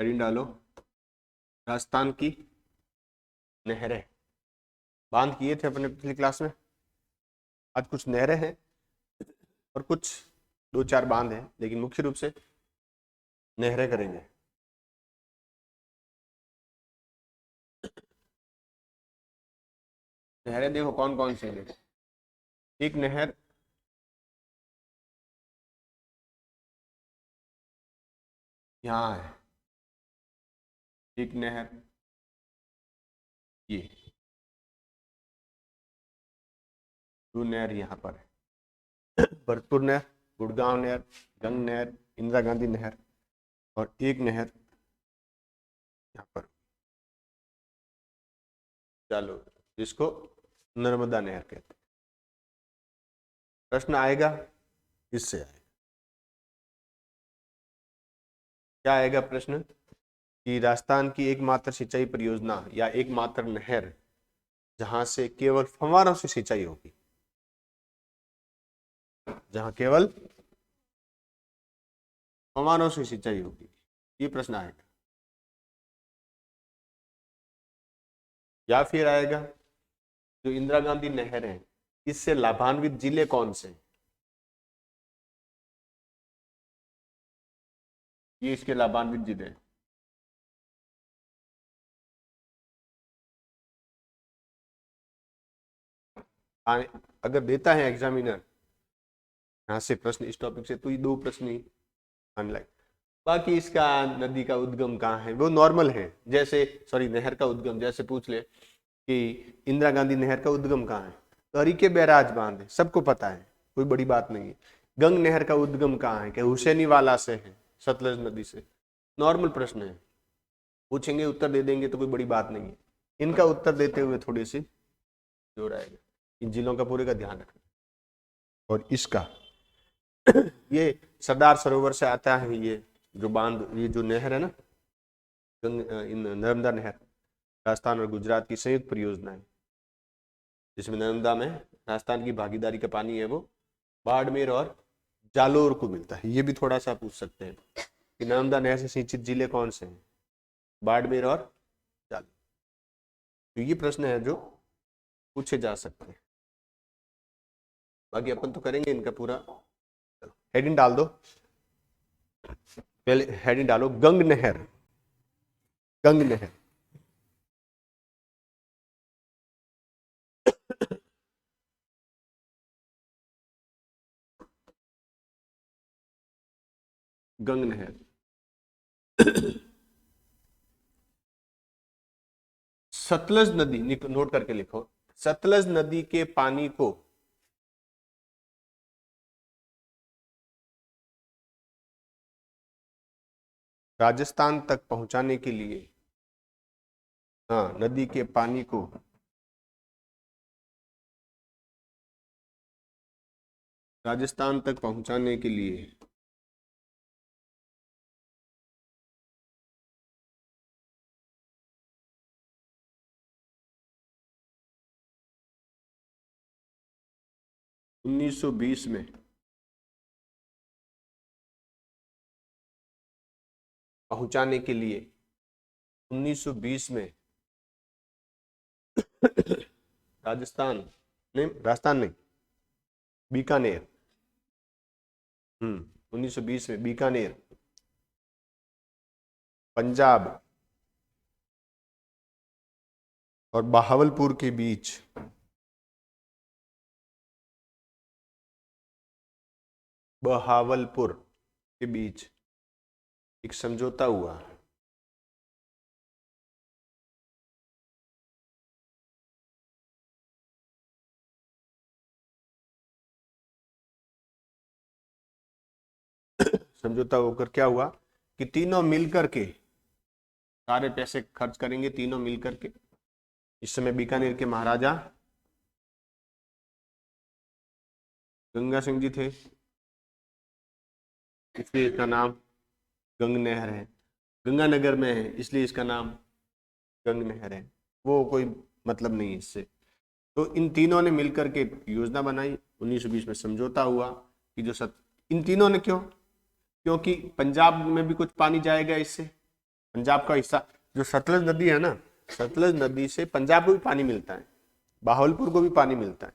Heading डालो, राजस्थान की नहरें। बांध किए थे अपने पिछली क्लास में, आज कुछ नहरें हैं और कुछ 2-4 बांध हैं, लेकिन मुख्य रूप से नहरें करेंगे। नहरें देखो कौन कौन सी हैं। एक नहर यहाँ है, एक नहर ये, दो नहर यहाँ पर है, भरतपुर नहर, गुड़गांव नहर, गंग नहर, इंदिरा गांधी नहर, और एक नहर यहाँ पर चालू, जिसको नर्मदा नहर कहते हैं। प्रश्न आएगा इससे आएगा, क्या आएगा प्रश्न कि राजस्थान की एकमात्र सिंचाई परियोजना या एकमात्र नहर जहां से केवल फव्वारों से सिंचाई होगी, जहां केवल फव्वारों से सिंचाई होगी, ये प्रश्न आएगा। या फिर आएगा जो इंदिरा गांधी नहर है, इससे लाभान्वित जिले कौन से हैं, ये इसके लाभान्वित जिले हैं। अगर देता है एग्जामिनर यहाँ से प्रश्न इस टॉपिक से, तो ये 2 प्रश्न ही अनलाइक, बाकी इसका नदी का उद्गम कहाँ है वो नॉर्मल है, जैसे सॉरी नहर का उद्गम, जैसे पूछ ले कि इंदिरा गांधी नहर का उद्गम कहाँ है, तो हरिके बैराज बांध है, सबको पता है, कोई बड़ी बात नहीं है। गंग नहर का उद्गम कहाँ है, कि हुसैनी वाला से है, सतलज नदी से, नॉर्मल प्रश्न है, पूछेंगे उत्तर दे देंगे तो कोई बड़ी बात नहीं है। इनका उत्तर देते हुए थोड़ी सी जोर आएगा, इन जिलों का पूरे का ध्यान रखना। और इसका ये सरदार सरोवर से आता है, ये जो बांध, ये जो नहर है ना, नर्मदा नहर, राजस्थान और गुजरात की संयुक्त परियोजना है, जिसमें नर्मदा में राजस्थान की भागीदारी का पानी है वो बाड़मेर और जालोर को मिलता है। ये भी थोड़ा सा पूछ सकते हैं कि नर्मदा नहर से सिंचित जिले कौन से हैं, बाड़मेर और जालोर। तो ये प्रश्न है जो पूछे जा सकते हैं, बाकी अपन तो करेंगे इनका पूरा। हेडिंग डाल दो, पहले हेडिंग डालो गंग नहर, गंग नहर। गंग नहर सतलज नदी, नोट करके लिखो, सतलज नदी के पानी को राजस्थान तक पहुंचाने के लिए, हाँ, नदी के पानी को राजस्थान तक पहुंचाने के लिए (1920) में पहुंचाने के लिए 1920 में राजस्थान नहीं, बीकानेर, 1920 में बीकानेर, पंजाब और बहावलपुर के बीच एक समझौता हुआ। समझौता होकर क्या हुआ कि तीनों मिलकर के सारे पैसे खर्च करेंगे, तीनों मिलकर के। इस समय बीकानेर के महाराजा गंगा सिंह जी थे, इसलिए इसका नाम गंग नहर है। गंगानगर में है इसलिए इसका नाम गंग नहर है, वो कोई मतलब नहीं है इससे। तो इन तीनों ने मिलकर के योजना बनाई, 1920 में समझौता हुआ कि इन तीनों ने क्यों, क्योंकि पंजाब में भी कुछ पानी जाएगा इससे, पंजाब का हिस्सा जो सतलज नदी है ना, सतलज नदी से पंजाब को भी पानी मिलता है, बहावलपुर को भी पानी मिलता है,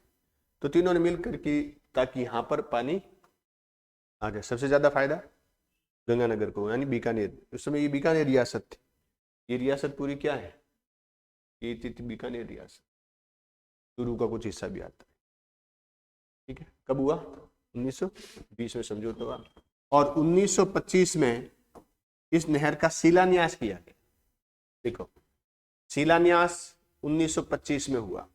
तो तीनों ने मिलकर की ताकि यहाँ पर पानी आ जाए। सबसे ज्यादा फायदा गंगानगर को, यानी बीकानेर। उस समय ये बीकानेर रियासत थी, ये रियासत पूरी क्या है, ये थी बीकानेर रियासत, चूरू का कुछ हिस्सा भी आता है। ठीक है, कब हुआ, 1920 में समझौता हुआ, और 1925 में इस नहर का शिलान्यास किया गया। देखो, शिलान्यास 1925 में हुआ,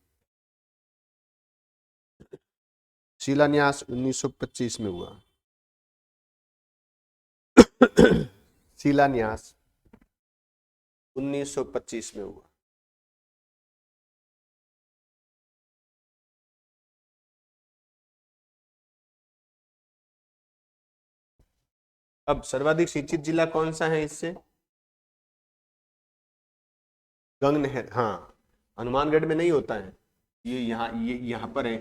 शिलान्यास 1925 में हुआ। शिलान्यास 1925 में हुआ। अब सर्वाधिक सिंचित जिला कौन सा है इससे, गंग नहर। हाँ, हनुमानगढ़ में नहीं होता है ये, यहाँ पर है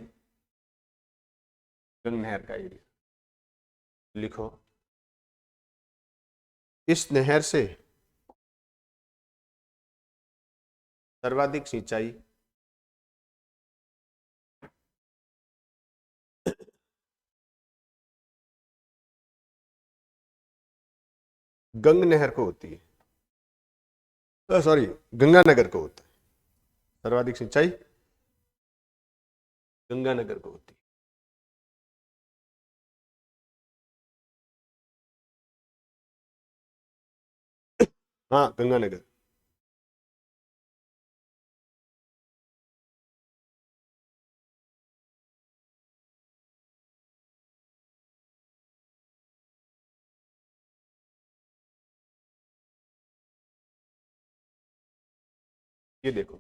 गंग नहर का एरिया। लिखो, इस नहर से सर्वाधिक सिंचाई गंग नहर को होती है, सॉरी गंगानगर को होता है। सर्वाधिक सिंचाई गंगानगर को होती है। हाँ, गंगानगर। ये देखो,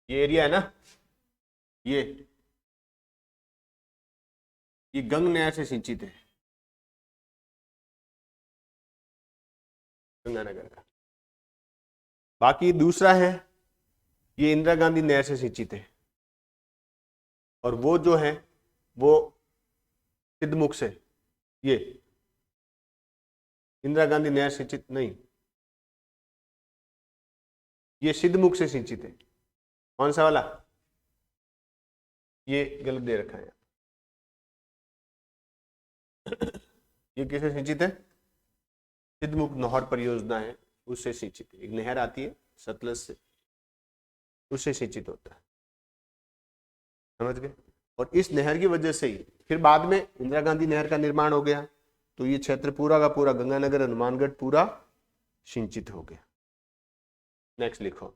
ये एरिया है ना, ये गंग नहर से सिंचित है, गंगानगर का। बाकी दूसरा है, ये इंदिरा गांधी नहर से सिंचित है, और वो जो है वो सिद्धमुख से, ये इंदिरा गांधी नहर सिंचित नहीं, ये सिद्धमुख से सिंचित है। कौन सा वाला, ये गलत दे रखा है। ये किससे सिंचित है, सिद्धमुख नहर परियोजना है, उससे सिंचित है। एक नहर आती है सतलज से, उससे सिंचित होता है, समझ गए। और इस नहर की वजह से ही फिर बाद में इंदिरा गांधी नहर का निर्माण हो गया, तो ये क्षेत्र पूरा का पूरा गंगानगर हनुमानगढ़ पूरा सिंचित हो गया। नेक्स्ट लिखो।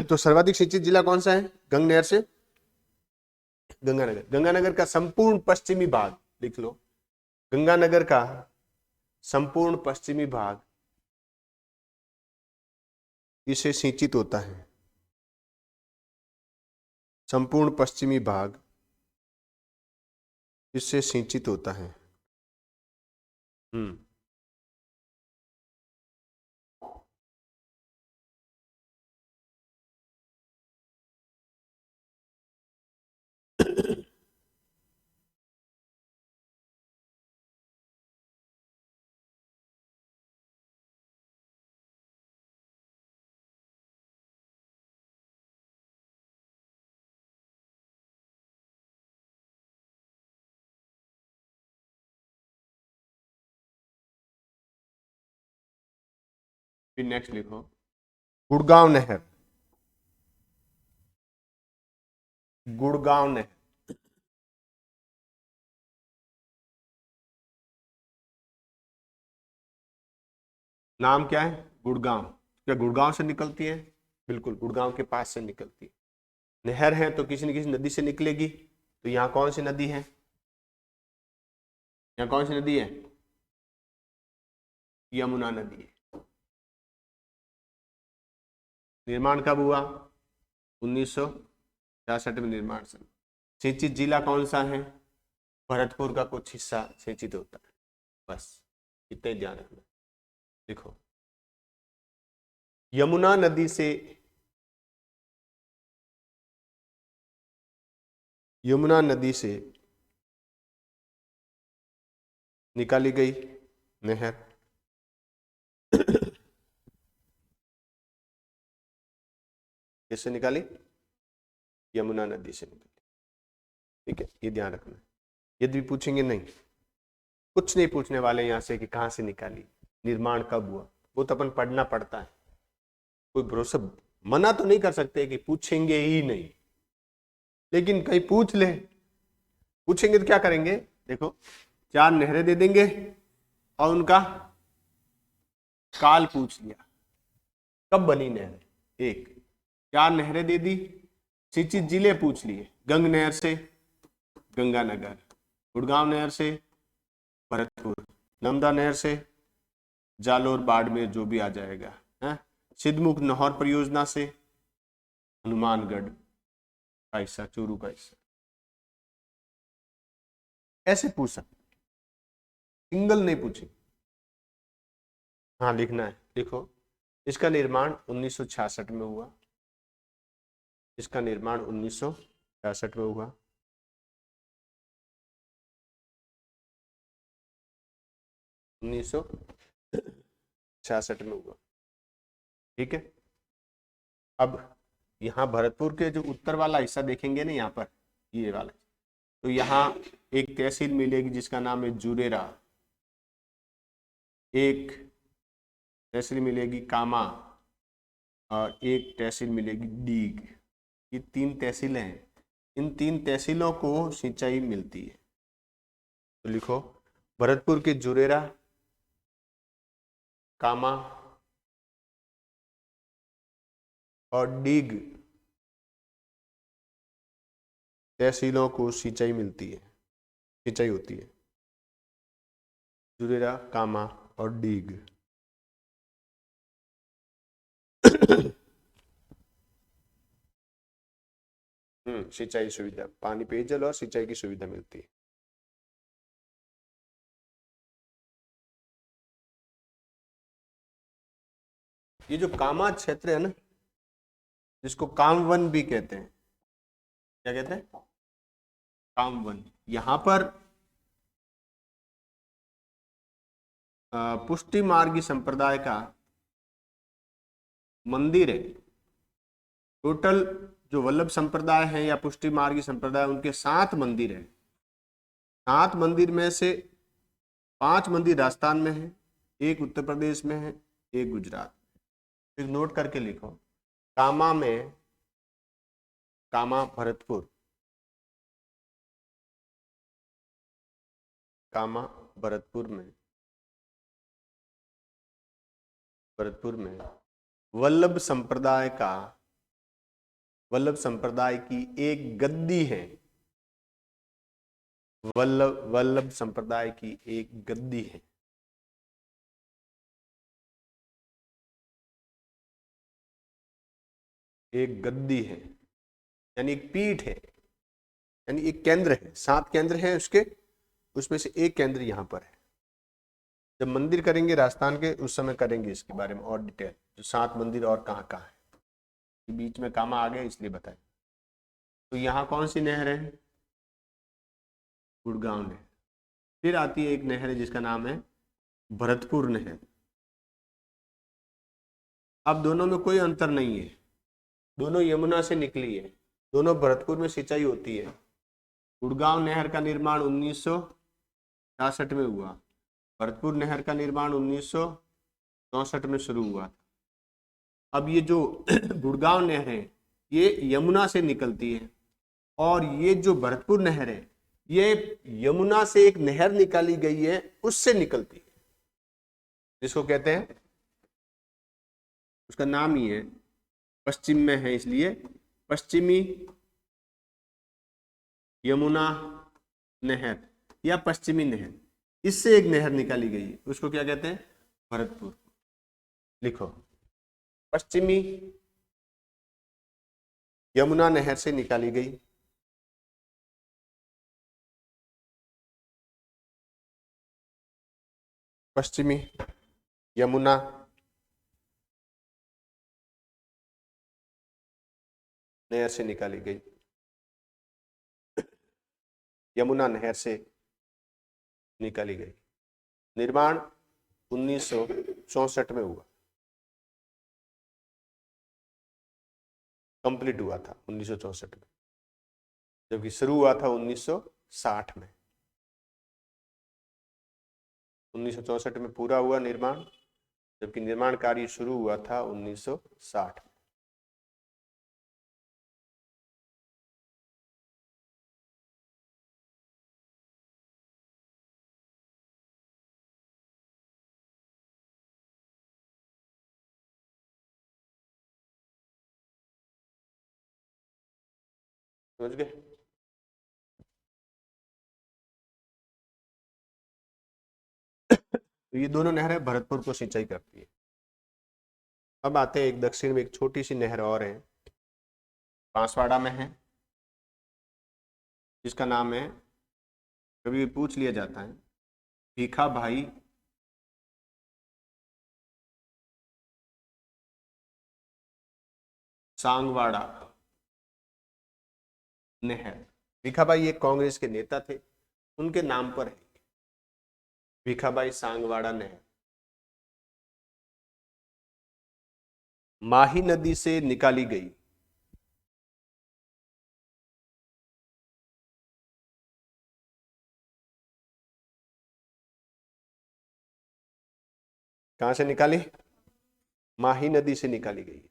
तो सर्वाधिक सिंचित जिला कौन सा है, गंग नहर से गंगानगर। गंगानगर का संपूर्ण पश्चिमी भाग लिख लो, गंगानगर का संपूर्ण पश्चिमी भाग इसे सिंचित होता है, संपूर्ण पश्चिमी भाग इससे सिंचित होता है। हम्म, फिर नेक्स्ट लिखो, गुड़गांव नहर, गुड़गांव नहर। नाम क्या है, गुड़गांव। क्या गुड़गांव से निकलती है, बिल्कुल गुड़गांव के पास से निकलती है। नहर है तो किसी न किसी नदी से निकलेगी, तो यहाँ कौन सी नदी है, यहाँ कौन सी नदी है, यमुना नदी है। निर्माण कब हुआ, 1966 में निर्माण सन। सिंचित जिला कौन सा है, भरतपुर का कुछ हिस्सा सिंचित होता है, बस इतना ही ध्यान रखना। देखो, यमुना नदी से यमुना नदी से निकाली गई नहर किससे निकाली? यमुना नदी से निकाली। ठीक है, ये ध्यान रखना। यदि पूछेंगे नहीं, कुछ नहीं पूछने वाले यहां से कि कहां से निकाली, निर्माण कब हुआ, वो तो अपन पढ़ना पड़ता है। कोई भरोसा, मना तो नहीं कर सकते कि पूछेंगे ही नहीं, लेकिन कहीं पूछ ले, पूछेंगे तो क्या करेंगे? देखो, 4 नहरें दे देंगे और उनका काल पूछ लिया, कब बनी नहर। एक, 4 नहरें दे दी, सिंचित जिले पूछ लिए, गंग नहर से गंगानगर, गुड़गांव नहर से भरतपुर, नर्मदा नहर से जालोर बाड़मेर, जो भी आ जाएगा है, सिद्धमुख नहर परियोजना से हनुमानगढ़ का हिस्सा, चूरू का हिस्सा। ऐसे पूछ सकते, सिंगल नहीं पूछे। हाँ लिखना है, लिखो। इसका निर्माण 1966 में हुआ, इसका निर्माण 1966 में हुआ। उन्नीस सौ 66 में हुआ। ठीक है, अब यहाँ भरतपुर के जो उत्तर वाला हिस्सा देखेंगे ना, यहाँ पर ये वाला, तो यहाँ एक तहसील मिलेगी जिसका नाम है जुरेरा, एक तहसील मिलेगी कामा, और एक तहसील मिलेगी डीग। ये 3 तहसीलें हैं, इन 3 तहसीलों को सिंचाई मिलती है। तो लिखो, भरतपुर के जुरेरा, कामा और डीग तहसीलों को सिंचाई मिलती है, सिंचाई होती है। जुरेरा, कामा और डीग। सिंचाई सुविधा, पानी, पेयजल और सिंचाई की सुविधा मिलती है। ये जो कामा क्षेत्र है ना, जिसको कामवन भी कहते हैं, क्या कहते हैं? कामवन। यहां पर पुष्टि मार्गी संप्रदाय का मंदिर है। टोटल जो वल्लभ संप्रदाय है या पुष्टि मार्गी संप्रदाय, उनके 7 मंदिर है। 7 मंदिर में से 5 मंदिर राजस्थान में है, 1 उत्तर प्रदेश में है, 1 गुजरात। एक नोट करके लिखो, कामा में, कामा भरतपुर, कामा भरतपुर में, भरतपुर में वल्लभ संप्रदाय का, वल्लभ संप्रदाय की एक गद्दी है। वल्लभ संप्रदाय की एक गद्दी है। एक गद्दी है यानी एक पीठ है, यानी एक केंद्र है। 7 केंद्र हैं उसके, उसमें से एक केंद्र यहाँ पर है। जब मंदिर करेंगे राजस्थान के, उस समय करेंगे इसके बारे में और डिटेल, जो 7 मंदिर और कहाँ कहाँ है। बीच में कामा आ गया इसलिए बताए। तो यहाँ कौन सी नहर है? गुड़गांव नहर। फिर आती है एक नहर जिसका नाम है भरतपुर नहर। अब दोनों में कोई अंतर नहीं है, दोनों यमुना से निकली है, दोनों भरतपुर में सिंचाई होती है। गुड़गांव नहर का निर्माण 1966 में हुआ, भरतपुर नहर का निर्माण 1964 में शुरू हुआ। अब ये जो गुड़गांव नहर है ये यमुना से निकलती है, और ये जो भरतपुर नहर है ये यमुना से एक नहर निकाली गई है, उससे निकलती है, जिसको कहते हैं, उसका नाम ही है, पश्चिम में है इसलिए पश्चिमी यमुना नहर या पश्चिमी नहर। इससे एक नहर निकाली गई, उसको क्या कहते हैं? भरतपुर। लिखो, पश्चिमी यमुना नहर से निकाली गई, पश्चिमी यमुना नहर से निकाली गई यमुना नहर से निकाली गई। निर्माण 1964 में हुआ, कंप्लीट हुआ था 1964 में, जबकि शुरू हुआ था 1960 में। 1964 में पूरा हुआ निर्माण, जबकि निर्माण कार्य शुरू हुआ था 1960 में। समझ गए? तो ये दोनों नहरें भरतपुर को सिंचाई करती है। अब आते हैं एक दक्षिण में एक छोटी सी नहर और है, बांसवाड़ा में है, जिसका नाम है, कभी पूछ लिया जाता है, भीखा भाई सांगवाड़ा नहर। भीखाबाई एक कांग्रेस के नेता थे, उनके नाम पर है भीखाबाई सांगवाड़ा नहर। माही नदी से निकाली गई। कहां से निकाली? माही नदी से निकाली गई।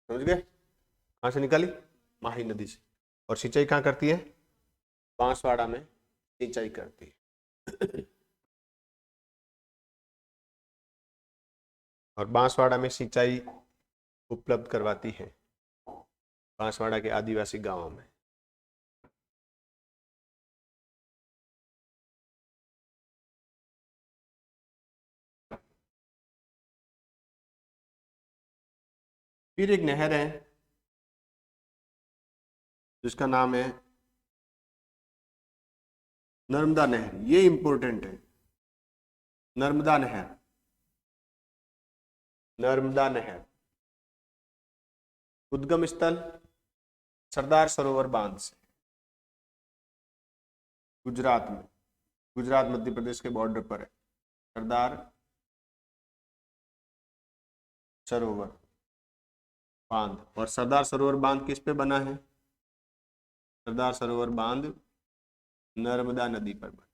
समझ गए? कहां से निकाली? माही नदी से। और सिंचाई कहां करती है? बांसवाड़ा में सिंचाई करती है। और बांसवाड़ा में सिंचाई उपलब्ध करवाती है बांसवाड़ा के आदिवासी गांवों में। फिर एक नहर है जिसका नाम है नर्मदा नहर। ये इंपॉर्टेंट है, नर्मदा नहर। नर्मदा नहर उद्गम स्थल सरदार सरोवर बांध से, गुजरात में। गुजरात मध्य प्रदेश के बॉर्डर पर है सरदार सरोवर बांध। और सरदार सरोवर बांध किस पे बना है? सरदार सरोवर बांध नर्मदा नदी पर बना।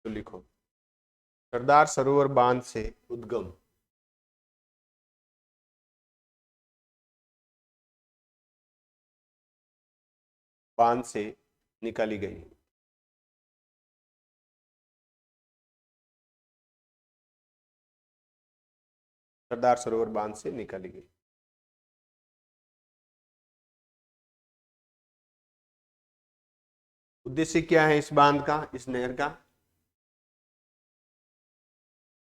तो लिखो, सरदार सरोवर बांध से उद्गम बांध से निकाली गई। सरदार सरोवर बांध से निकाली गई। उद्देश्य क्या है इस बांध का, इस नहर का?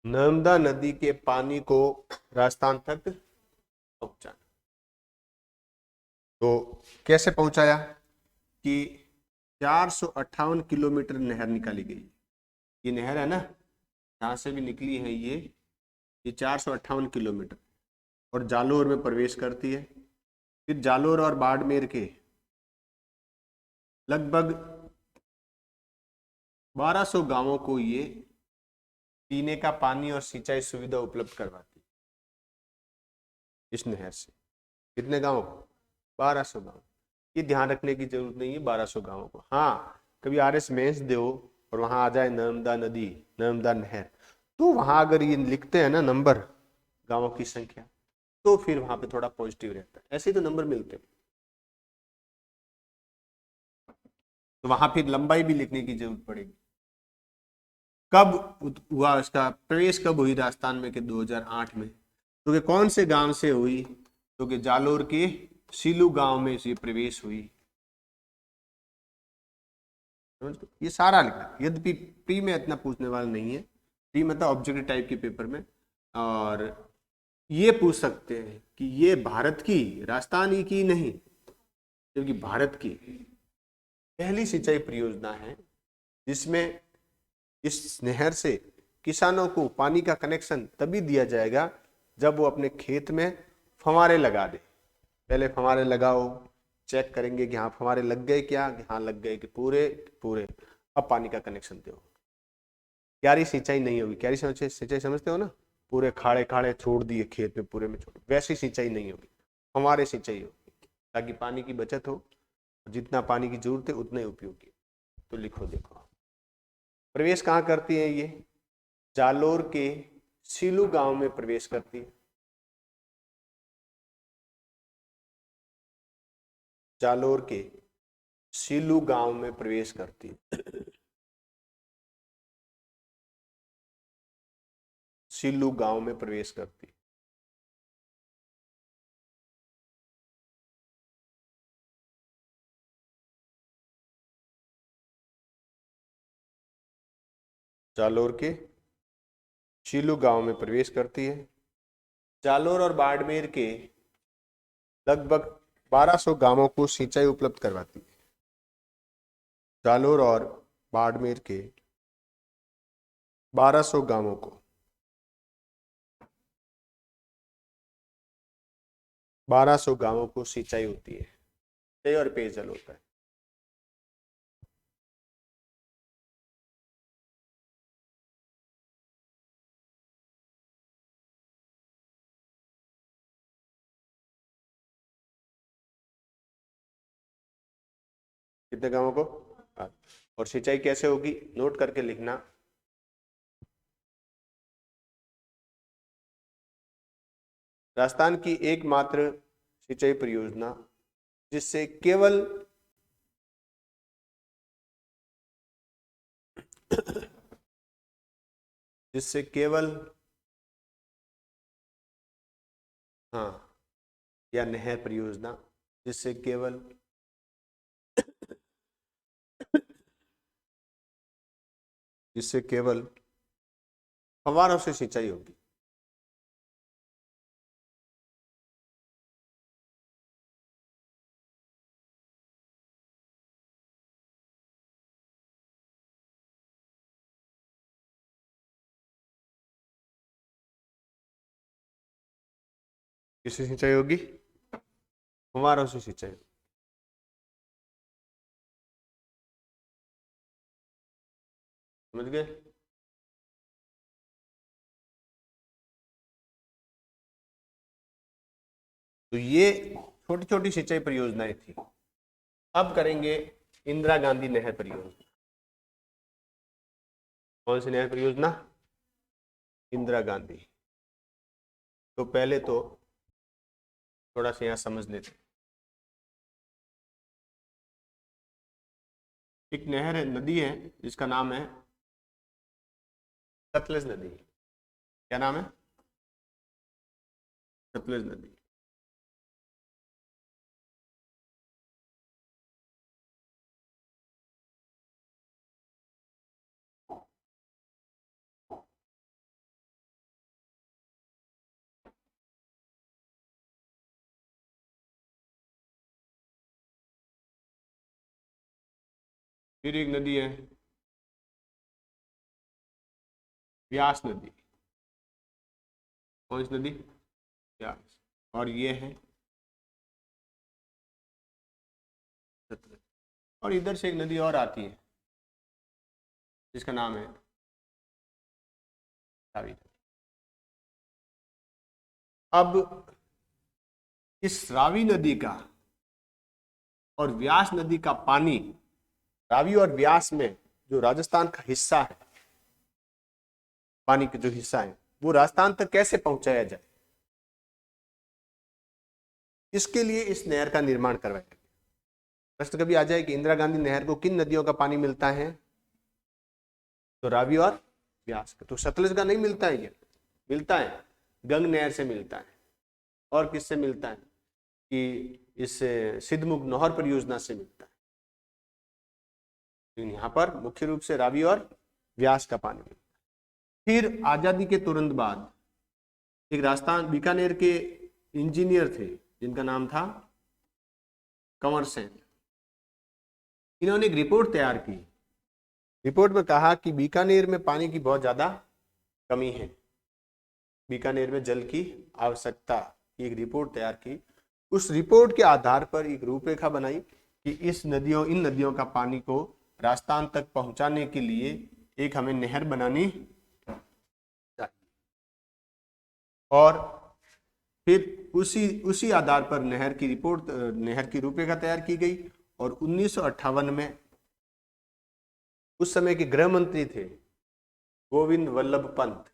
नर्मदा नदी के पानी को राजस्थान तक पहुंचाना। तो कैसे पहुंचाया कि 458 किलोमीटर नहर निकाली गई। ये नहर है ना, जहां से भी निकली है ये 458 किलोमीटर, और जालोर में प्रवेश करती है। फिर जालोर और बाड़मेर के लगभग 1200 गांवों को ये पीने का पानी और सिंचाई सुविधा उपलब्ध करवाती है इस नहर से। कितने गांव? 1200 गांव। ये ध्यान रखने की जरूरत नहीं है 1200 गांवों को। हाँ, कभी RS मेंस दो और वहां आ जाए नर्मदा नदी, नर्मदा नहर, तो वहां अगर ये लिखते हैं ना नंबर, गांवों की संख्या, तो फिर वहां पे थोड़ा पॉजिटिव रहता है। ऐसे तो नंबर मिलते हैं, तो वहां फिर लंबाई भी लिखने की जरूरत पड़ेगी। कब हुआ इसका प्रवेश, कब हुई राजस्थान में? कि 2008 में। तो कि कौन से गांव से हुई? तो कि जालोर के सीलू गांव में से प्रवेश हुई। ये सारा लिखा, यद्यपि प्री में इतना पूछने वाला नहीं है। प्री मतलब ऑब्जेक्टिव टाइप के पेपर में, और ये पूछ सकते हैं कि ये भारत की, राजस्थान की नहीं, क्योंकि भारत की पहली सिंचाई परियोजना है जिसमें इस नहर से किसानों को पानी का कनेक्शन तभी दिया जाएगा जब वो अपने खेत में फव्वारे लगा दे। पहले फव्वारे लगाओ, चेक करेंगे कि हाँ फव्वारे लग गए क्या, हाँ लग गए कि पूरे पूरे, अब पानी का कनेक्शन दो। क्यारी सिंचाई नहीं होगी, क्यारी सिंचाई समझते हो ना, पूरे खाड़े खाड़े छोड़ दिए खेत में, पूरे में छोड़, वैसी सिंचाई नहीं होगी, फव्वारे सिंचाई होगी, ताकि पानी की बचत हो, जितना पानी की जरूरत है उतना ही उपयोग किया। तो लिखो, देखो प्रवेश कहाँ करती है ये, जालोर के सीलू गांव में प्रवेश करती है। जालोर के सीलू गांव में प्रवेश करती है। सीलू गांव में प्रवेश करती है। जालोर के सीलू गांव में प्रवेश करती है। जालोर और बाड़मेर के लगभग 1200 गांवों को सिंचाई उपलब्ध करवाती है। जालोर और बाड़मेर के 1200 गांवों को 1200 गांवों को सिंचाई होती है, पेय और पेयजल होता है। कितने गांवों को, और सिंचाई कैसे होगी नोट करके लिखना। राजस्थान की एकमात्र सिंचाई परियोजना जिससे केवल जिससे केवल हाँ, या नहर परियोजना जिससे केवल जिससे केवल फव्वारों से सिंचाई होगी। किससे सिंचाई होगी, फव्वारों से सिंचाई। समझ गए। तो ये छोटी छोटी सिंचाई परियोजनाएं थी। अब करेंगे इंदिरा गांधी नहर परियोजना। कौन सी नहर परियोजना, इंदिरा गांधी। तो पहले तो थोड़ा सा यहाँ समझ लेते हैं। एक नहर है, नदी है जिसका नाम है सतलज नदी। क्या नाम है, सतलज नदी। फिर एक नदी है व्यास नदी। कौन सी नदी, व्यास। और ये है सतलज। और इधर से एक नदी और आती है जिसका नाम है रावी नदी। अब इस रावी नदी का और व्यास नदी का पानी, रावी और व्यास में जो राजस्थान का हिस्सा है, पानी का जो हिस्सा है वो राजस्थान तक कैसे पहुंचाया जाए, इसके लिए इस नहर का निर्माण करवाया गया। प्रश्न कभी आ जाए कि इंदिरा गांधी नहर को किन नदियों का पानी मिलता है, तो रावी और व्यास का। तो सतलज का नहीं मिलता है, ये मिलता है गंग नहर से मिलता है। और किससे मिलता है कि इस सिद्धमुख नहर परियोजना से मिलता है। तो यहाँ पर मुख्य रूप से रावी और व्यास का पानी मिलता है। फिर आजादी के तुरंत बाद एक राजस्थान बीकानेर के इंजीनियर थे जिनका नाम था कंवर सेन। इन्होंने एक रिपोर्ट तैयार की। रिपोर्ट में कहा कि बीकानेर में पानी की बहुत ज्यादा कमी है, बीकानेर में जल की आवश्यकता की एक रिपोर्ट तैयार की। उस रिपोर्ट के आधार पर एक रूपरेखा बनाई कि इन नदियों का पानी को राजस्थान तक पहुंचाने के लिए एक हमें नहर बनानी चाहिए। और फिर उसी आधार पर नहर की रूपरेखा तैयार की गई। और 1958 में उस समय के गृह मंत्री थे गोविंद वल्लभ पंत,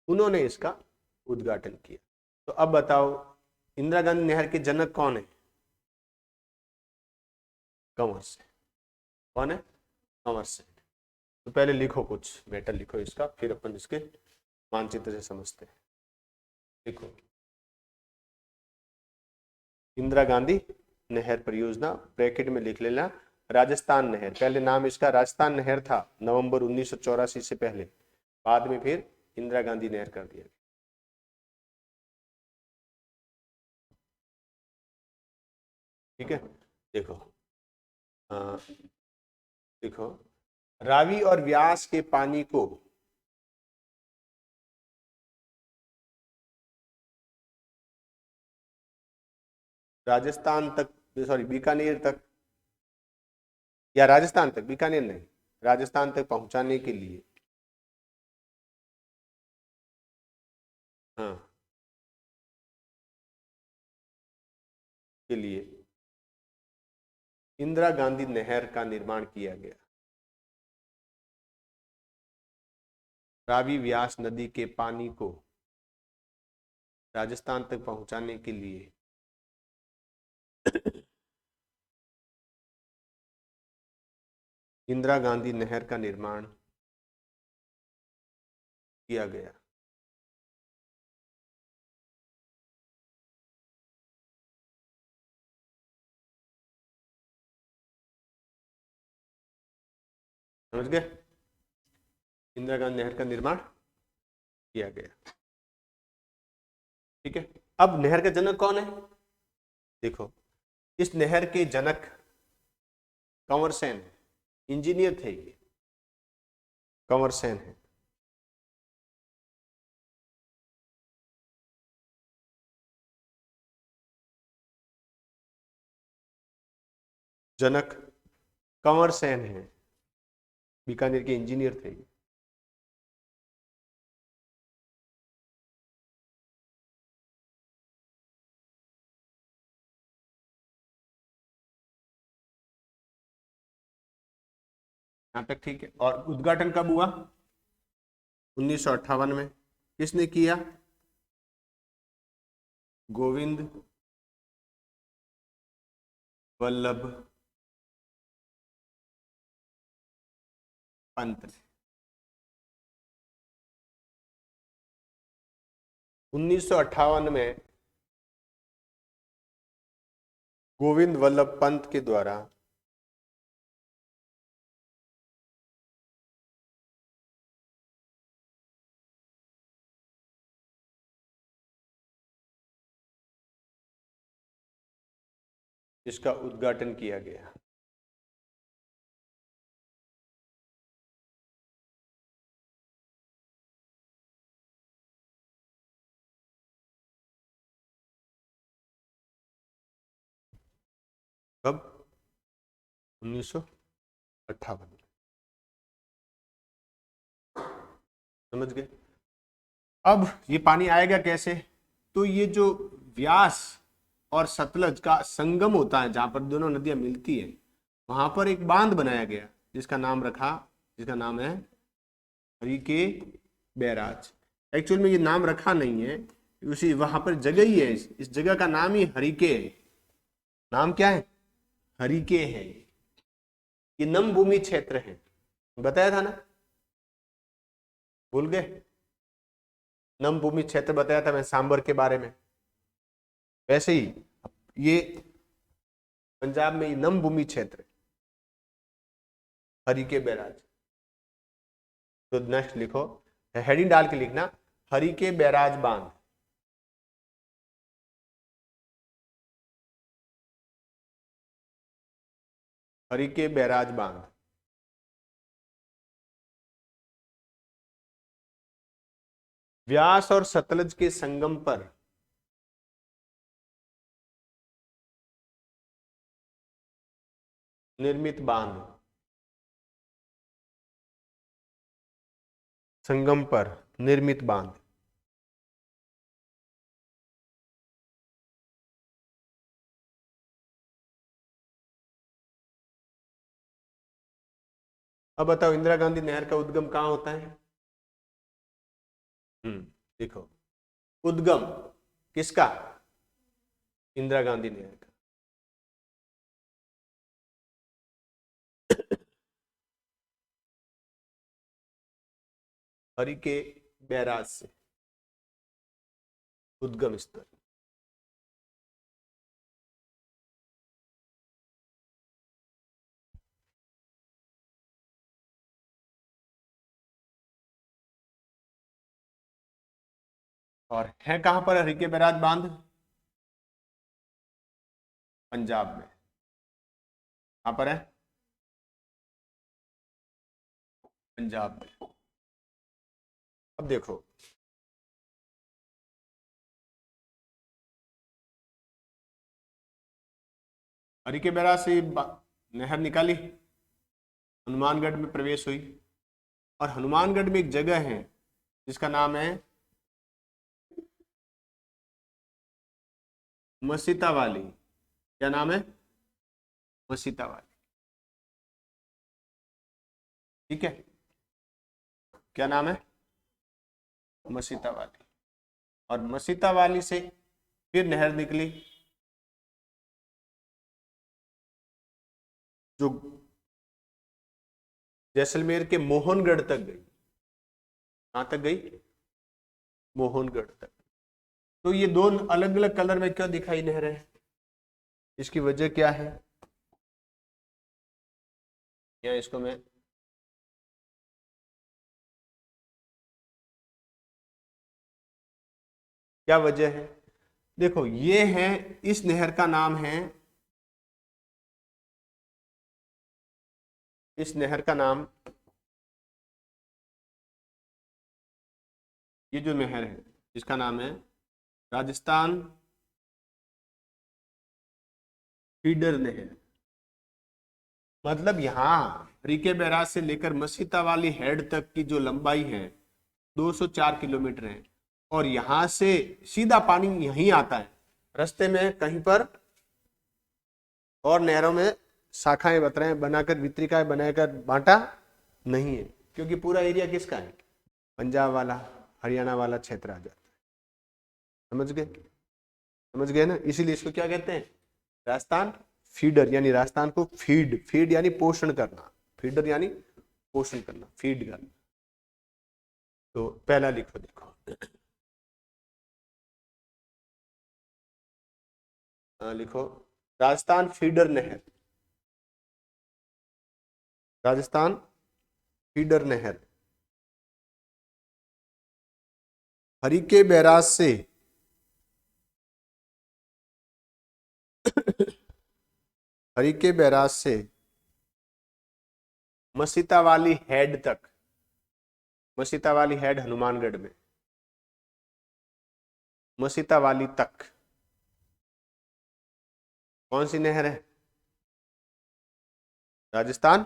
उन्होंने इसका उद्घाटन किया। तो अब बताओ इंदिरा गांधी नहर के जनक कौन है? कंवर सिंह। कौन है? कंवर सिंह। तो पहले लिखो, कुछ बेटर लिखो इसका, फिर अपन इसके मानचित्र से समझते हैं। लिखो इंदिरा गांधी नहर परियोजना, ब्रैकेट में लिख लेना राजस्थान नहर। पहले नाम इसका राजस्थान नहर था नवंबर 1984 से पहले, बाद में फिर इंदिरा गांधी नहर कर दिया। ठीक है, देखो देखो रावी और व्यास के पानी को राजस्थान तक, सॉरी बीकानेर तक, या राजस्थान तक, बीकानेर नहीं, राजस्थान तक पहुंचाने के लिए, हाँ, के लिए इंदिरा गांधी नहर का निर्माण किया गया। रावी व्यास नदी के पानी को राजस्थान तक पहुंचाने के लिए इंदिरा गांधी नहर का निर्माण किया गया। समझ गए? इंदिरा गांधी नहर का निर्माण किया गया। ठीक है, अब नहर का जनक कौन है? देखो इस नहर के जनक कंवर सेन, इंजीनियर थे ये, कंवर सेन है। जनक कंवर सेन है, बीकानेर के इंजीनियर थे। यहां तक ठीक है। और उद्घाटन कब हुआ? 1958 में। किसने किया? गोविंद वल्लभ पंत ने। 1958 में गोविंद वल्लभ पंत के द्वारा इसका उद्घाटन किया गया। कब? 1958 में। समझ गए? अब ये पानी आएगा कैसे? तो ये जो व्यास और सतलज का संगम होता है, जहां पर दोनों नदियां मिलती है, वहां पर एक बांध बनाया गया जिसका नाम है हरिके बैराज। एक्चुअल में ये नाम रखा नहीं है, उसी वहां पर जगह ही है, इस जगह का नाम ही हरिके है। नाम क्या है? हरिके है। ये नम भूमि क्षेत्र है, बताया था ना? भूल गए? नम भूमि क्षेत्र बताया था मैं सांबर के बारे में। वैसे ही ये पंजाब में नम भूमि क्षेत्र हरिके बैराज। तो नेक्स्ट लिखो, हेडिंग डाल के लिखना हरिके बैराज बांध। हरिके बैराज बांध व्यास और सतलज के संगम पर निर्मित बांध, संगम पर निर्मित बांध। अब बताओ इंदिरा गांधी नहर का उद्गम कहाँ होता है? देखो, उद्गम किसका? इंदिरा गांधी नहर का। हरिके बैराज से उद्गम स्थल। और है कहां पर हरिके बैराज बांध? पंजाब में। कहां पर है? पंजाब में। अब देखो, हरिके बैराज से नहर निकाली, हनुमानगढ़ में प्रवेश हुई, और हनुमानगढ़ में एक जगह है जिसका नाम है मसीता वाली। क्या नाम है? मसीता वाली। ठीक है, क्या नाम है? मसीता वाली। और मसीता वाली से फिर नहर निकली जो जैसलमेर के मोहनगढ़ तक गई। कहां तक गई? मोहनगढ़ तक। तो ये दो अलग अलग कलर में क्यों दिखाई नहर है? इसकी वजह क्या है? या इसको मैं क्या वजह है? देखो, ये है, इस नहर का नाम है, इस नहर का नाम, ये जो नहर है इसका नाम है राजस्थान फीडर नहर। मतलब यहां हरिके बैराज से लेकर मसीता वाली हेड तक की जो लंबाई है 204 किलोमीटर है, और यहां से सीधा पानी यहीं आता है। रास्ते में कहीं पर और नहरों में शाखाएं बनाकर वितरिकाएं बनाकर बांटा नहीं है, क्योंकि पूरा एरिया किसका है? पंजाब वाला, हरियाणा वाला क्षेत्र आ जाता है। समझ गए? समझ गए ना? इसीलिए इसको क्या कहते हैं? राजस्थान फीडर, यानी राजस्थान को फीड, फीड यानी पोषण करना, फीडर यानी पोषण करना, फीड करना। तो पहला लिखो, देखो, लिखो राजस्थान फीडर नहर। राजस्थान फीडर नहर हरिके बैराज से हरिके बैराज से मसीता वाली हेड तक, मसीता वाली हेड हनुमानगढ़ में, मसीता वाली तक कौन सी नहर है? राजस्थान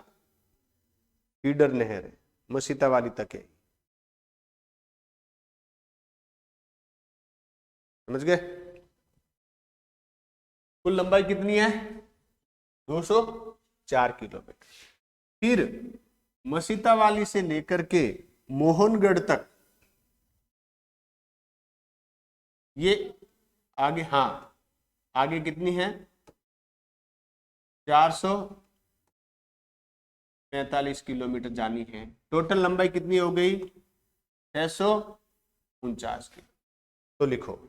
फीडर नहर है, मसीता वाली तक है। समझ गए? कुल लंबाई कितनी है? 204 किलोमीटर। फिर मसीता वाली से लेकर के मोहनगढ़ तक ये आगे, हाँ, आगे कितनी है? 445 किलोमीटर जानी है। टोटल लंबाई कितनी हो गई? 649 किलोमीटर। तो लिखो,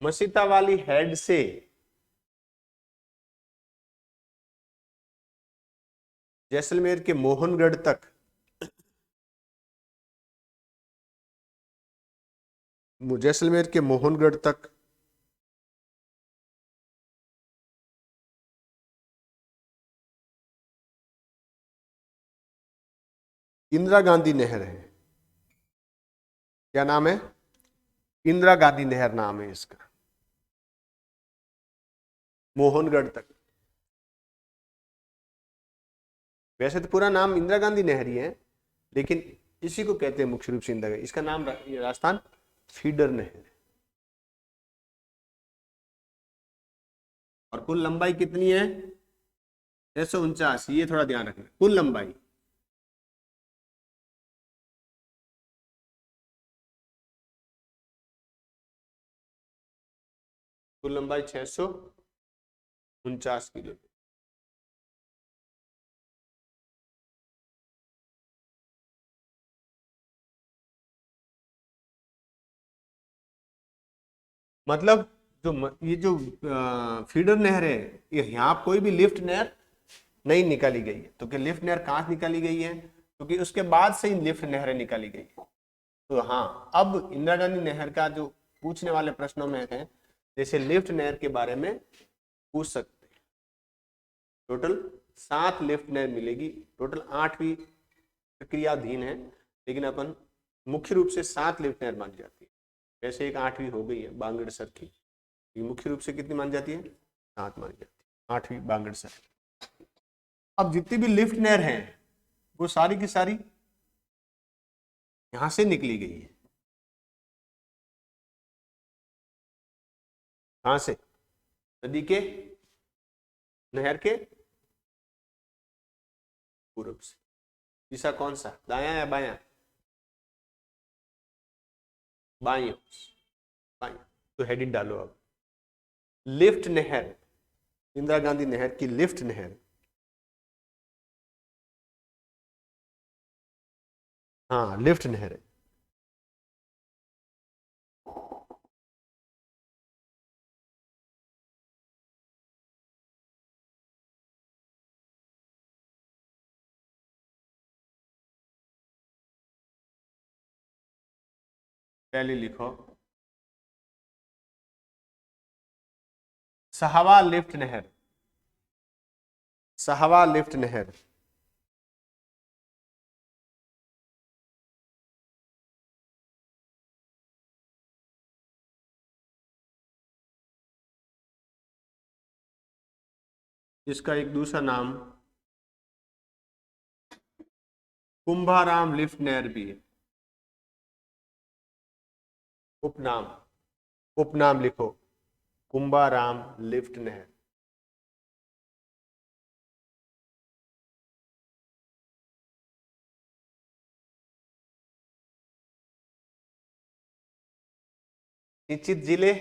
मसीता वाली हेड से जैसलमेर के मोहनगढ़ तक जैसलमेर के मोहनगढ़ तक इंदिरा गांधी नहर है। क्या नाम है? इंदिरा गांधी नहर नाम है इसका, मोहनगढ़ तक। वैसे तो पूरा नाम इंदिरा गांधी नहर ही है, लेकिन इसी को कहते हैं मुख्य रूप से इंदिरा गांधी। इसका नाम राजस्थान फीडर नहर है। और कुल लंबाई कितनी है? 649। ये थोड़ा ध्यान रखना, कुल लंबाई। कुल लंबाई 649 किलोमीटर। मतलब ये जो फीडर नहर है, ये यहाँ कोई भी लिफ्ट नहर नहीं निकाली गई है। तो कि लिफ्ट नहर कहाँ से निकाली गई है? क्योंकि उसके बाद से ही लिफ्ट नहरें निकाली गई है। तो हाँ, अब इंदिरा गांधी नहर का जो पूछने वाले प्रश्नों में है, जैसे लिफ्ट नहर के बारे में पूछ सकते हैं। टोटल 7 लिफ्ट नहर मिलेगी, टोटल 8वीं प्रक्रियाधीन है, लेकिन अपन मुख्य रूप से 7 लिफ्ट नहर मानी जाती है। वैसे एक 8वीं हो गई है बांगड़सर की, मुख्य रूप से कितनी मानी जाती है? 7 मानी जाती है, 8वीं बांगड़सर। अब जितनी भी लिफ्ट नहर हैं वो सारी की सारी यहां से निकली गई है। कहां से? नदी के, नहर के पूर्व से। दिशा कौन सा, दायां या बायां? बाई। बाई। तो हेडिंग डालो अब, लिफ्ट नहर, इंदिरा गांधी नहर की लिफ्ट नहर। हाँ, लिफ्ट नहर है। पहले लिखो सहावा लिफ्ट नहर। सहावा लिफ्ट नहर। इसका एक दूसरा नाम कुंभाराम लिफ्ट नहर भी है। उपनाम, उपनाम लिखो, कुंभाराम लिफ्ट नहर। निश्चित जिले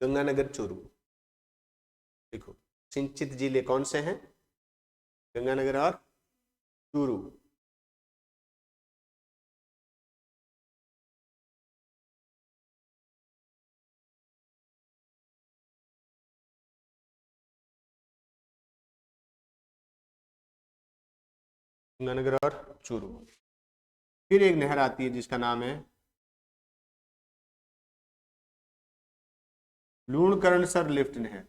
गंगानगर चूरू। देखो, सिंचित जिले कौन से हैं? गंगानगर और चूरू। गंगानगर और चूरू। फिर एक नहर आती है जिसका नाम है लूणकरणसर लिफ्ट नहर।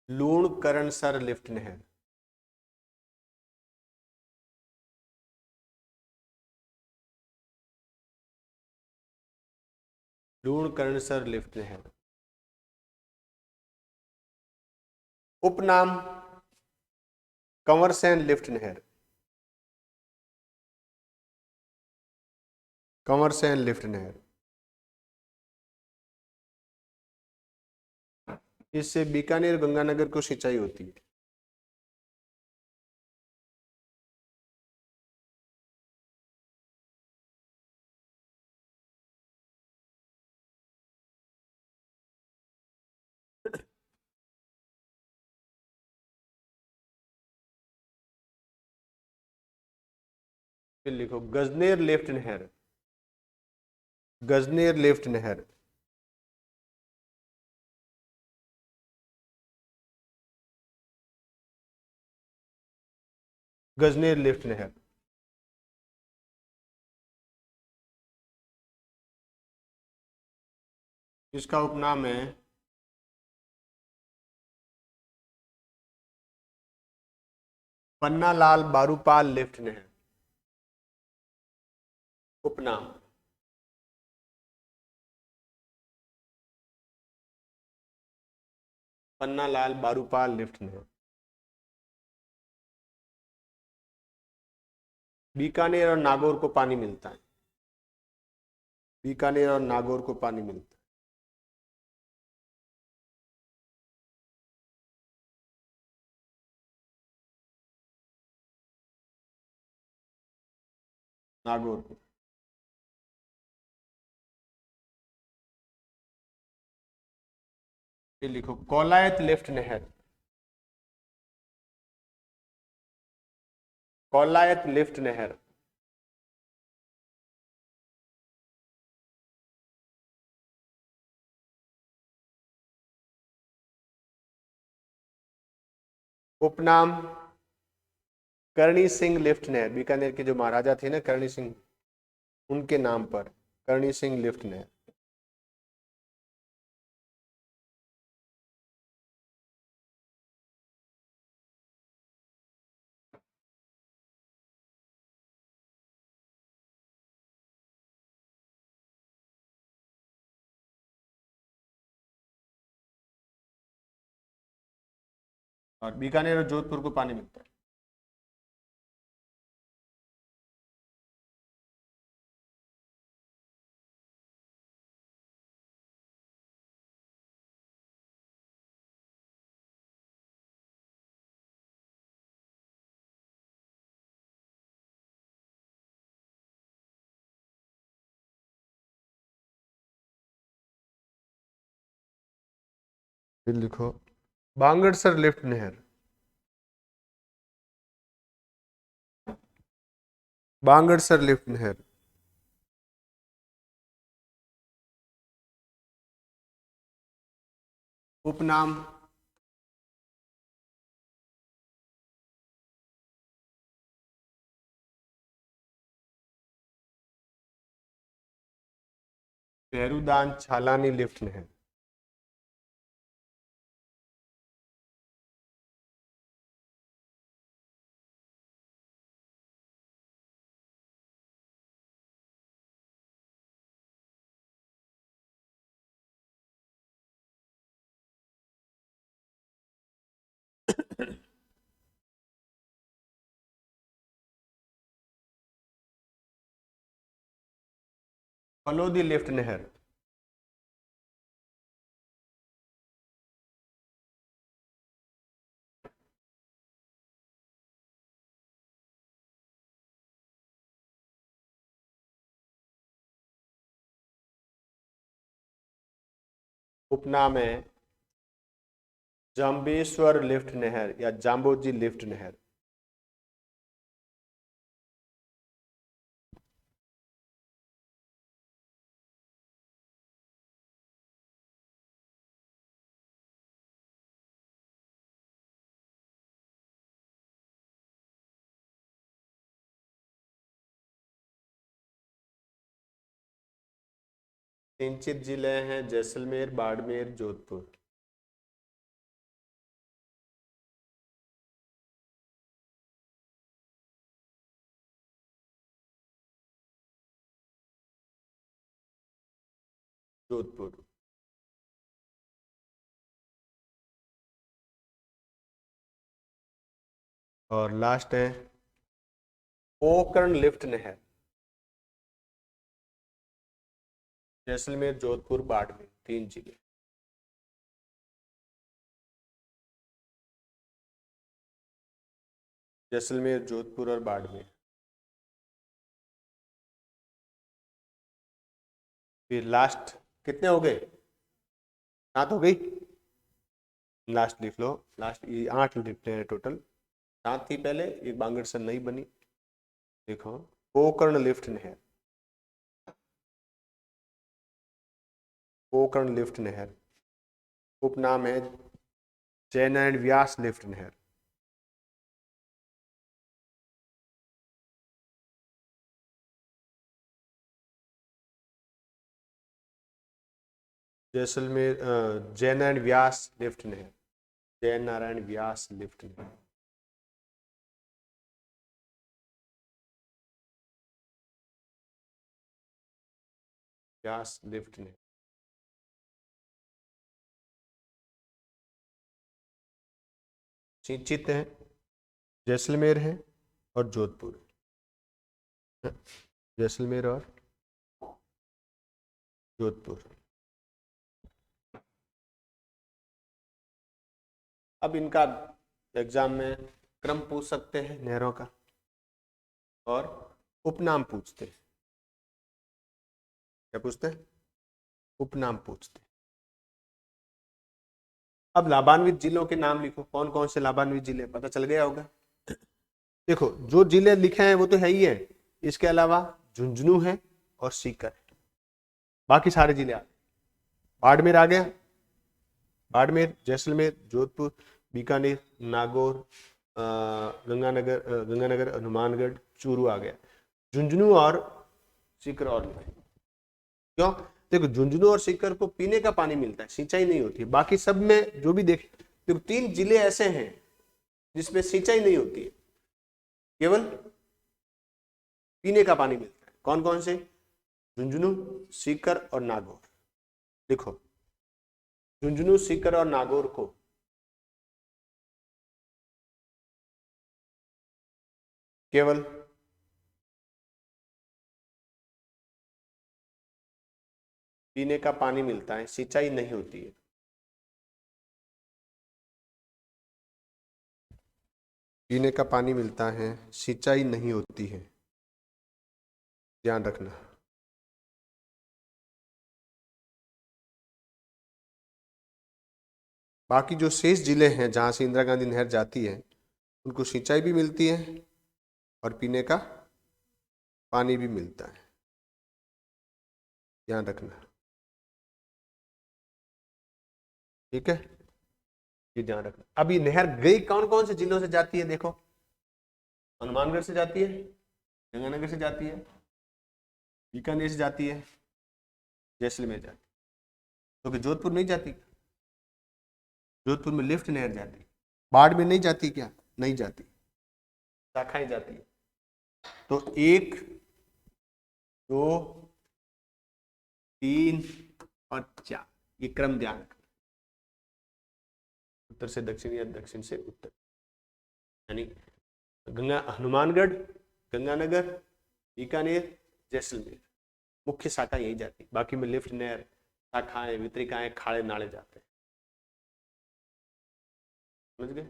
लूणकरणसर लिफ्ट नहर। लूणकरणसर लिफ्ट नहर। उपनाम कंवरसेन लिफ्ट नहर। कंवरसेन लिफ्ट नहर। इससे बीकानेर गंगानगर को सिंचाई होती है। फिर लिखो गजनेर लिफ्ट नहर। गजनेर लिफ्ट नहर। गजनेर लिफ्ट नहर। इसका उपनाम है पन्नालाल बारूपाल लिफ्ट नहर। उपनाम। पन्ना लाल बारूपाल लिफ्ट नहर। बीकानेर और नागौर को पानी मिलता है। बीकानेर और नागौर को पानी मिलता है। नागौर को। ये लिखो कौलायत लिफ्ट नहर। कौलायत लिफ्ट नहर। उपनाम करणी सिंह लिफ्ट नहर। बीकानेर के जो महाराजा थे ना करणी सिंह, उनके नाम पर करणी सिंह लिफ्ट नहर। और बीकानेर और जोधपुर को पानी मिलता है। फिर लिखो बांगड़सर लिफ्ट नहर। बांगड़सर लिफ्ट नहर। उपनाम पेरूदान छालानी लिफ्ट नहर। फलोदी लिफ्ट नहर। उपनाम है जाम्बेश्वर लिफ्ट नहर या जाम्बोजी लिफ्ट नहर। सिंचित जिले हैं जैसलमेर, बाड़मेर, जोधपुर। जोधपुर। और लास्ट है पोकरण लिफ्ट नहर। जैसलमेर, जोधपुर, बाड़मेर, 3 जिले। जैसलमेर, जोधपुर और बाड़मेर। फिर लास्ट कितने हो गए? 7 हो गई। लास्ट लिख लो। लास्ट ये 8 लिखते हैं टोटल। 7 थी पहले, एक बांगड़सर नई बनी। देखो पोकर्ण लिफ्ट नहर। पोकर्ण लिफ्ट नहर। उपनाम है जयनारायण व्यास लिफ्ट नहर। जैसलमेर जयनारायण व्यास लिफ्ट नहर। जयनारायण व्यास लिफ्ट नहर। व्यास लिफ्ट नहर। सिंचित है, जैसलमेर है और जोधपुर। जैसलमेर और जोधपुर। अब इनका एग्जाम में क्रम पूछ सकते हैं नहरों का, और उपनाम पूछते हैं। क्या पूछते हैं? उपनाम पूछते हैं। अब लाभान्वित जिलों के नाम लिखो, कौन कौन से लाभान्वित जिले, पता चल गया होगा। देखो जो जिले लिखे हैं वो तो है ही है, इसके अलावा झुंझुनू है और सीकर है, बाकी सारे जिले आ गए। बाड़मेर आ गया, बाड़मेर, जैसलमेर, जोधपुर, बीकानेर, नागौर, गंगानगर, हनुमानगढ़, चूरू आ गया। झुंझुनू और सीकर और नहीं। क्यों? देखो झुंझुनू और सीकर को पीने का पानी मिलता है, सिंचाई नहीं होती है। बाकी सब में जो भी देखे, देखो 3 जिले ऐसे हैं जिसमें सिंचाई नहीं होती है, केवल पीने का पानी मिलता है। कौन कौन से? झुंझुनू, सीकर और नागौर। देखो झुंझुनू, सीकर और नागौर को केवल पीने का पानी मिलता है, सिंचाई नहीं होती है। पीने का पानी मिलता है, सिंचाई नहीं होती है, ध्यान रखना। बाकी जो शेष जिले हैं जहां से इंदिरा गांधी नहर जाती है, उनको सिंचाई भी मिलती है और पीने का पानी भी मिलता है, ध्यान रखना। ठीक है, ये ध्यान रखना। अब ये नहर गई कौन कौन से जिलों से जाती है? देखो हनुमानगढ़ से जाती है, गंगानगर से जाती है, बीकानेर से जाती है, जैसलमेर जाती है। क्योंकि जोधपुर नहीं जाती, जोधपुर में लिफ्ट नहर जाती। बाढ़ में नहीं जाती क्या? नहीं जाती, शाखाएं जाती है। तो 1, 2, 3 और 4, ये क्रम ध्यान रखना। उत्तर से दक्षिण या दक्षिण से उत्तर, यानी हनुमानगढ़, गंगानगर, बीकानेर, जैसलमेर, मुख्य शाखा यही जाती। बाकी में लिफ्ट नहर, शाखाएं, वितरिकाएं, खाड़े नाले जाते हैं। समझ गए?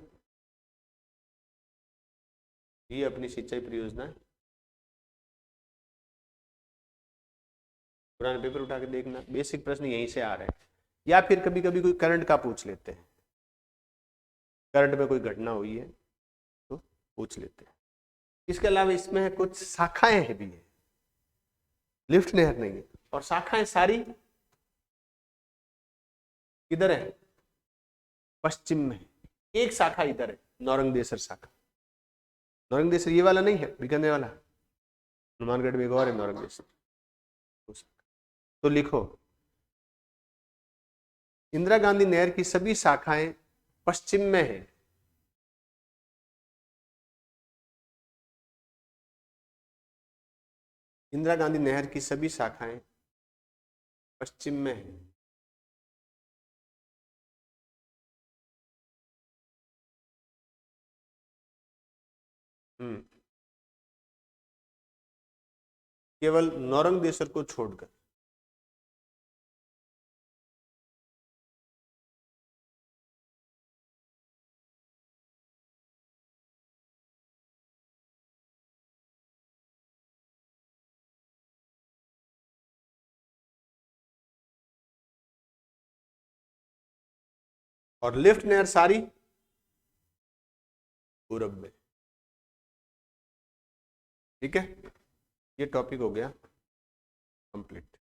ये अपनी सिंचाई परियोजना है। पुराने पेपर उठा के देखना, बेसिक प्रश्न यहीं से आ रहे हैं। या फिर कभी कभी कोई करंट का पूछ लेते हैं, करंट में कोई घटना हुई है तो पूछ लेते हैं। इसके अलावा इसमें कुछ शाखाएं है भी है, लिफ्ट नहर नहीं है। और शाखाएं सारी किधर है? पश्चिम में। एक शाखा इधर है, नौरंगदेसर शाखा। नौरंगदेसर ये वाला नहीं है, बीकानेर वाला, हनुमानगढ़ में एक और है नौरंगदेसर। तो लिखो इंदिरा गांधी नहर की सभी शाखाएं पश्चिम में है। इंदिरा गांधी नहर की सभी शाखाएं पश्चिम में है। केवल नौरंगदेसर को छोड़कर। और लिफ्ट नहर सारी पूरब में। ठीक है, ये टॉपिक हो गया कंप्लीट।